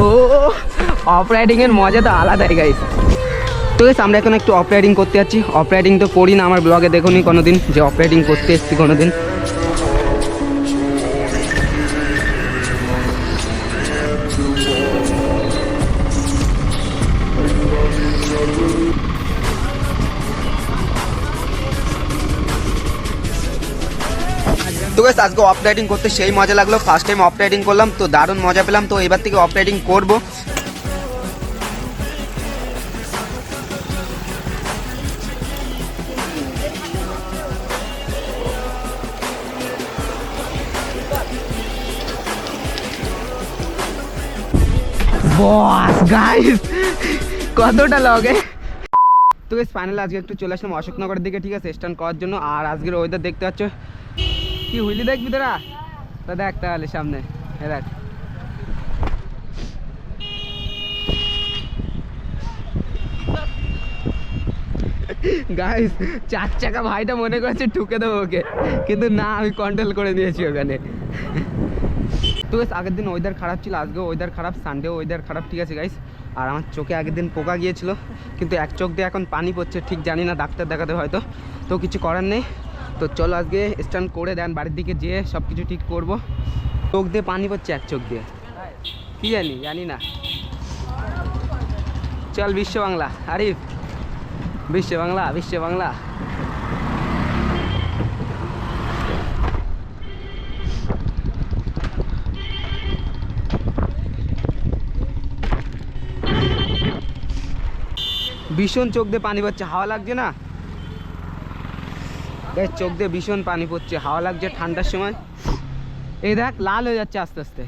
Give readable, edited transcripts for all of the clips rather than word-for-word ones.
O of riding এর মজা তো আলাদাই গাইস। তো গাইস আমরা এখন একটু অফ রাইডিং করতে যাচ্ছি। অফ রাইডিং তো করি না, আমার ব্লগে দেখোনি কোনোদিন যে অফ রাইডিং করতে এসেছি কোনোদিন। তো গাইস আজকে অফ রাইডিং করতে সেই মজা লাগলো, ফার্স্ট টাইম অফ রাইডিং করলাম তো দারুণ মজা পেলাম। তো এবার থেকে অফ রাইডিং করবো। বস গাইস কতটা লগে। তো গাইস ফাইনালি আজকে একটু চলে আসলাম অশোকনগরের দিকে, ঠিক আছে, স্ট্যান্ড করার জন্য। আর আজকের ওয়েদার দেখতে পাচ্ছ, কি হুইলি দেখবি তোরা? তা দেখ তাহলে সামনে দেখ। গাইস 4 চাকা ভাইটা মনে করেছে ঠুকে দেবো ওকে, কিন্তু না, আমি কন্ট্রোল করে নিয়েছি ওখানে। তো গাইস আগের দিন ওয়েদার খারাপ ছিল, আজকেও ওয়েদার খারাপ, সানডেও ওয়েদার খারাপ, ঠিক আছে গাইস। আর আমার চোখে আগের দিন পোকা গিয়েছিল, কিন্তু এক চোখ দিয়ে এখন পানি পড়ছে, ঠিক জানি না, ডাক্তার দেখাতে হয়তো, তো কিছু করার নেই। তো চলো আজকে স্ট্যান্ড করে দেন, বাড়ির দিকে যেয়ে সব কিছু ঠিক করবো। চোখ দিয়ে পানি পড়ছে, এক চোখ দিয়ে, কি জানি না। চল বিশ্ব বাংলা, আরিফ বিশ্ব বাংলা, বিশ্ব বাংলা। ভীষণ চোখ দিয়ে পানি পড়ছে, হাওয়া লাগছে না গাইস, চোখ দিয়ে ভীষণ পানি পড়ছে, হাওয়া লাগছে ঠান্ডার সময়। এই দেখ লাল হয়ে যাচ্ছে আস্তে আস্তে।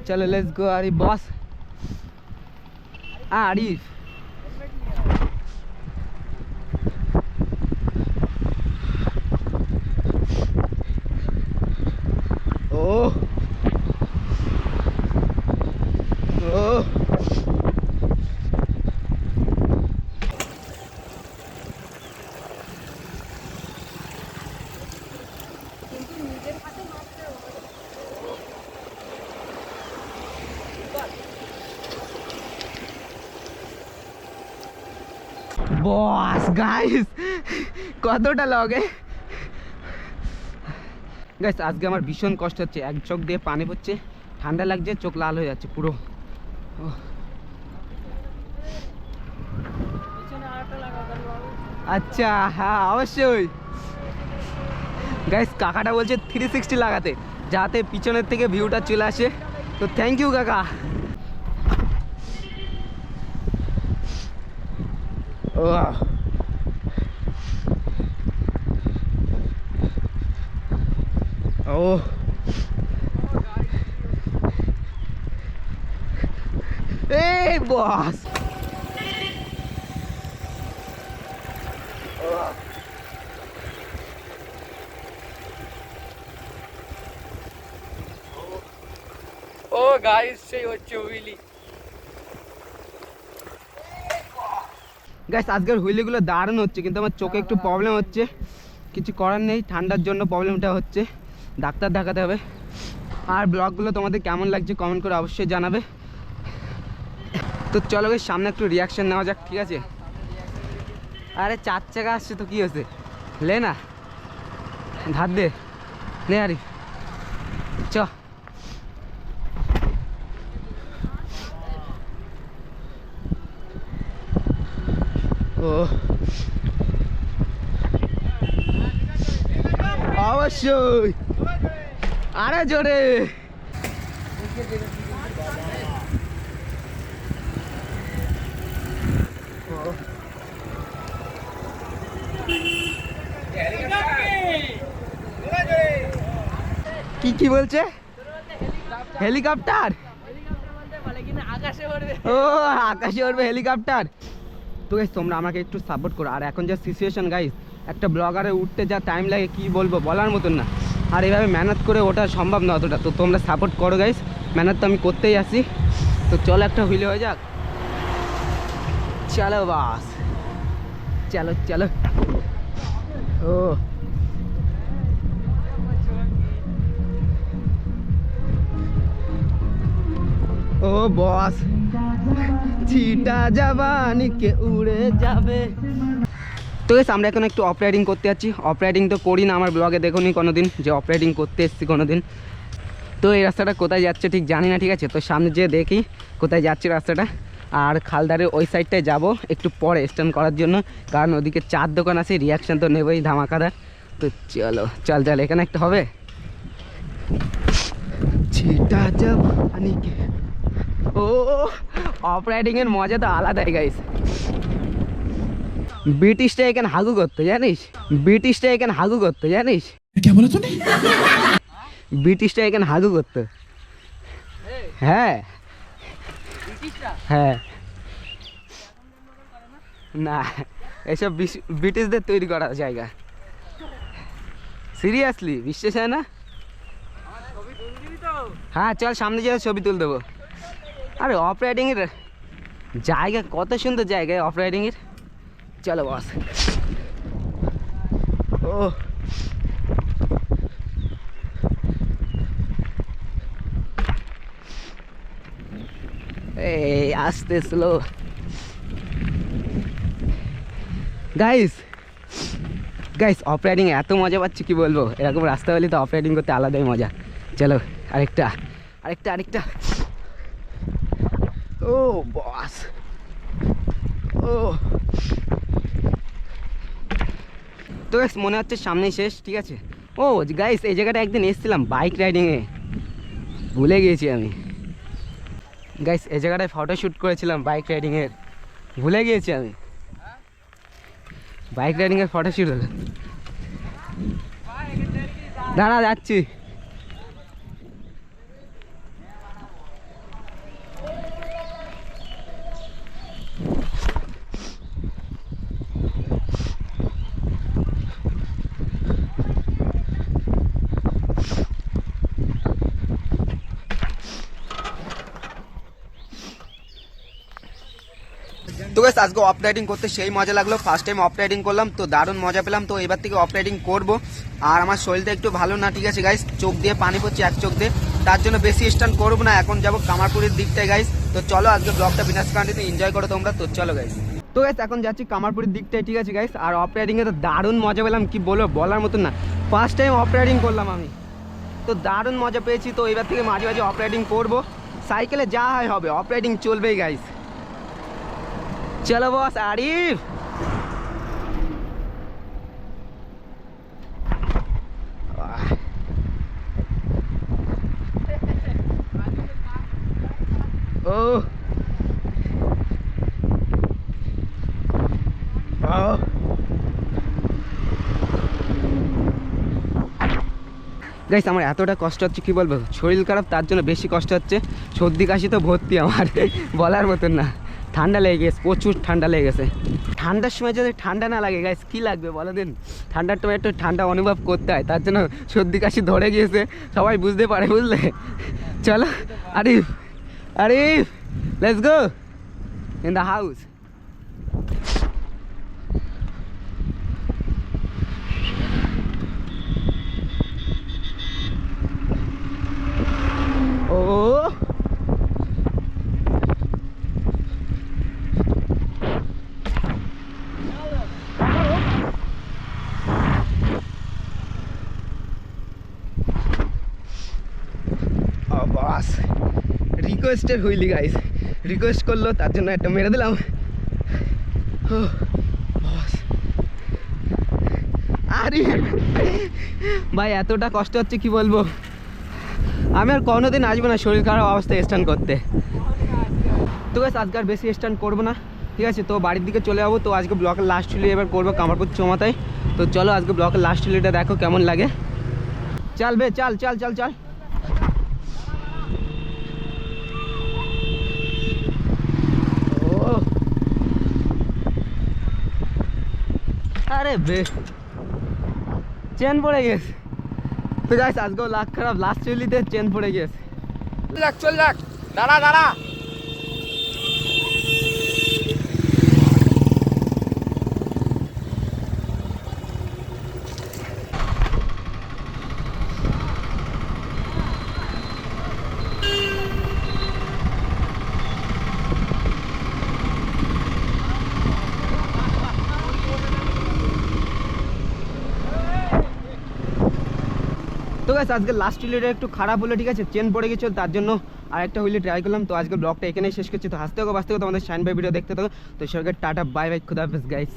চলো let's go Arif boss. Arif ও ও বস গাইস কতটা লগে গাইস। আজকে আমার ভীষণ কষ্ট হচ্ছে, এক চোখ দিয়ে পানি পড়ছে, ঠান্ডা লাগছে, চোখ লাল হয়ে যাচ্ছে পুরো। আচ্ছা হ্যাঁ অবশ্যই গাইস, কাকাটা বলছে 360 লাগাতে, যাতে পিছনের থেকে ভিউটা চলে আসে। তো থ্যাংক ইউ কাকা। ও এই বস ও গাইস সেই হচ্ছে হুইলি। গাইস আজকের হুইলিগুলো দারুণ হচ্ছে, কিন্তু আমার চোখে একটু প্রবলেম হচ্ছে, কিছু করার নেই, ঠান্ডার জন্য প্রবলেমটা হচ্ছে, ডাক্তার দেখাতে হবে। আর ব্লগগুলো তোমাদের কেমন লাগছে কমেন্ট করে অবশ্যই জানাবে। তো চলো গাইস সামনে একটু রিয়াকশন নেওয়া যাক, ঠিক আছে। আরে 4 চাকা আসছে তো কি হয়েছে, লে না ধার দে, নে আরিফ চ। ও অবশ্যই, আরে জোরে। কি কি বলছে? হেলিকপ্টার? ও আকাশে উড়বে হেলিকপ্টার। তো গাইস তোমরা আমাকে একটু সাপোর্ট করো। আর এখন যা সিচুয়েশন গাইস, একটা ব্লগারে উঠতে যা টাইম লাগে কি বলবো, বলার মতন না। আর এইভাবে মেহনত করে ওঠা সম্ভব না অতটা, তো তোমরা সাপোর্ট করো গাইস, মেহনত তো আমি করতেই আসি। তো চলো একটা হুইলে হয়ে যাক, চলো বাস, চলো চলো। ও ও বস ছিটা জাবানি কে উড়ে যাবে। তো guys, আমরা এখন একটু অফ রাইডিং করতে যাচ্ছি। অফ রাইডিং তো করি না, আমার ব্লগে দেখোনি কোনোদিন যে অফ রাইডিং করতে এসেছি কোনোদিন। তো এই রাস্তাটা কোথায় যাচ্ছে ঠিক জানি না, ঠিক আছে। তো সামনে যেয়ে দেখি কোথায় যাচ্ছে রাস্তাটা। আর খালদারের ওই সাইডটায় যাব একটু পরে স্ট্যান্ড করার জন্য, কারণ ওদিকে চার দোকান আছে, রিয়াকশান তো নেবই ধামাকাদার। তো চলো চল চল, এখানে একটা হবে ছিটা জাবানি কে। ও অফ রাইডিংয়ের মজা তো আলাদাই গাইস। ব্রিটিশটা এখানে হাগু করতো জানিস, ব্রিটিশটা এখানে হাগু করতো জানিস, ব্রিটিশটা এখানে হাগু করতো। হ্যাঁ হ্যাঁ, না এসব ব্রিটিশদের তৈরি করা জায়গা। সিরিয়াসলি বিশ্বাস হয় না? হ্যাঁ চল সামনে যেয়ে ছবি তুলে দেবো। আরে অফ রাইডিংয়ের জায়গা কত সুন্দর জায়গা অফ রাইডিংয়ের। চলো বস। ও এই আস্তে slow guys. Guys of riding এত মজা পাচ্ছি কি বলবো, এরকম রাস্তা হলে তো অফ রাইডিং করতে আলাদাই মজা। চলো আরেকটা আরেকটা আরেকটা। ও বস ও। তো গাইস মনে হচ্ছে সামনেই শেষ, ঠিক আছে। ও গাইস এই জায়গাটা একদিন এসেছিলাম বাইক রাইডিংয়ে, ভুলে গিয়েছি আমি। গাইস এই জায়গাটায় ফটোশ্যুট করেছিলাম বাইক রাইডিংয়ের, ভুলে গিয়েছি আমি। বাইক রাইডিংয়ের ফটোশ্যুট হলো। দাঁড়া যাচ্ছি। তো গাইস আজকে অফ রাইডিং করতে সেই মজা লাগলো, ফার্স্ট টাইম অফ রাইডিং করলাম তো দারুণ মজা পেলাম। তো এবার থেকে অফ রাইডিং করবো। আর আমার শরীরটা একটু ভালো না, ঠিক আছে গাইস, চোখ দিয়ে পানি পড়ছে এক চোখ দিয়ে, তার জন্য বেশি স্ট্যান্ড করবো না। এখন যাবো কামারপুরের দিকটায় গাইস। তো চলো আজকে ব্লগটা বিনাশ কান্ডিতে এনজয় করো তোমরা। তো চলো গাইস। তো গাইস এখন যাচ্ছি কামারপুরের দিকটায়, ঠিক আছে গাইস। আর অফ রাইডিংয়ে তো দারুণ মজা পেলাম, কি বলবো বলার মতন না। ফার্স্ট টাইম অফ রাইডিং করলাম আমি, তো দারুণ মজা পেয়েছি। তো এবার থেকে মাঝে মাঝে অফ রাইডিং করবো, সাইকেলে যা হয় হবে, অফ রাইডিং চলবেই গাইস। চলো বস আরিফ। ও গাইস আমার এতটা কষ্ট হচ্ছে কি বলবো, শরীর খারাপ তার জন্য বেশি কষ্ট হচ্ছে। সর্দি কাশি তো ভর্তি আমার, বলার মতন না। ঠান্ডা লেগে গেছে, প্রচুর ঠান্ডা লেগে গেছে। ঠান্ডার সময় যদি ঠান্ডা না লাগে গাইস কী লাগবে বলো দিন। ঠান্ডার সময় একটু ঠান্ডা অনুভব করতে হয়, তার জন্য সর্দি কাশি ধরে গিয়েছে, সবাই বুঝতে পারে, বুঝলে। চলো Arif Arif let's go in the house. ও বাস রিকোয়েস্টের হইলি গাইস, রিকোয়েস্ট করলো তার জন্য একটা মেরে দিলাম। আরে ভাই এতটা কষ্ট হচ্ছে কি বলবো, আমি আর কোনোদিন আসবো না শরীর খারাপ অবস্থায় স্ট্যান্ড করতে। তো গাইস আজকে আর বেশি স্ট্যান্ড করবো না, ঠিক আছে। তো বাড়ির দিকে চলে যাবো। তো আজকে ব্লকের লাস্ট চুলি এবার করবো কামারপুর চৌমাথায়। তো চলো আজকে ব্লকের লাস্ট চুলিটা দেখো কেমন লাগে। চল বে চল চল চল চল। ও আরে বে চেন পড়ে গেছে। তো গাইস আজকেও লাখ খারাপ, লাস্ট চুলিতে চেন পড়ে গেছে। চল যাক, দাঁড়া দাঁড়া। গাইস আজকে লাস্ট হুইলটা একটু খারাপ হলো, ঠিক আছে, চেন পড়ে গেছিল, তার জন্য আরেকটা হুইলে ট্রাই করলাম। তো আজকে ব্লগটা এখানেই শেষ করছি। তো হাসতে থাকো বাঁচতে থাকো, তোমাদের শাইন ভাই ভিডিও দেখতে থাকো। তো সবাইকে টাটা বাই বাই, খুদা হাফেজ গাইস।